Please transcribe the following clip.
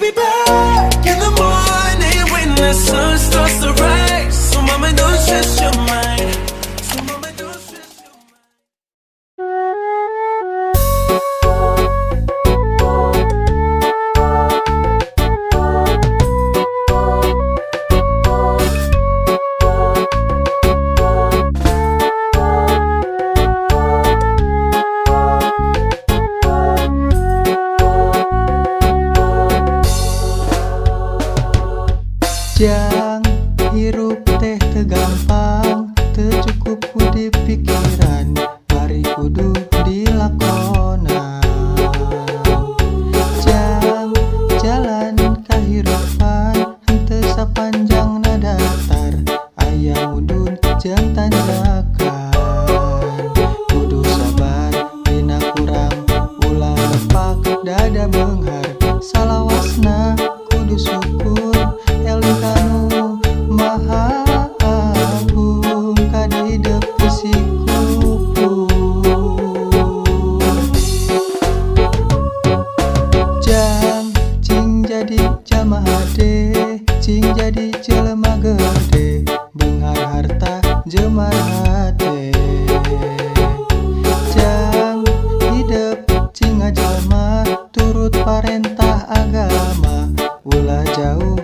be back in the morning when the sun starts to rise. So mama, don't stress your mind. So mama, don't stress your mind. Jang hirup teh teu gampang, teu cukup ku di pikiran, mari kudu dilakonan. Jang jalan kahirupan henteu sapanjang na datar, aya mudun jeung tanjakan. Kudu sabar dina kurang ulah lepak dada beunghar, salawasna kudu syukur Elikanu maha agung kada hidup fisikuku. Jang cing jadi jamaah hade, cing jadi jelema gede, beunghar harta jeumar hade. Jang hidup cing ngajalma turut parentah agama, ulah jauh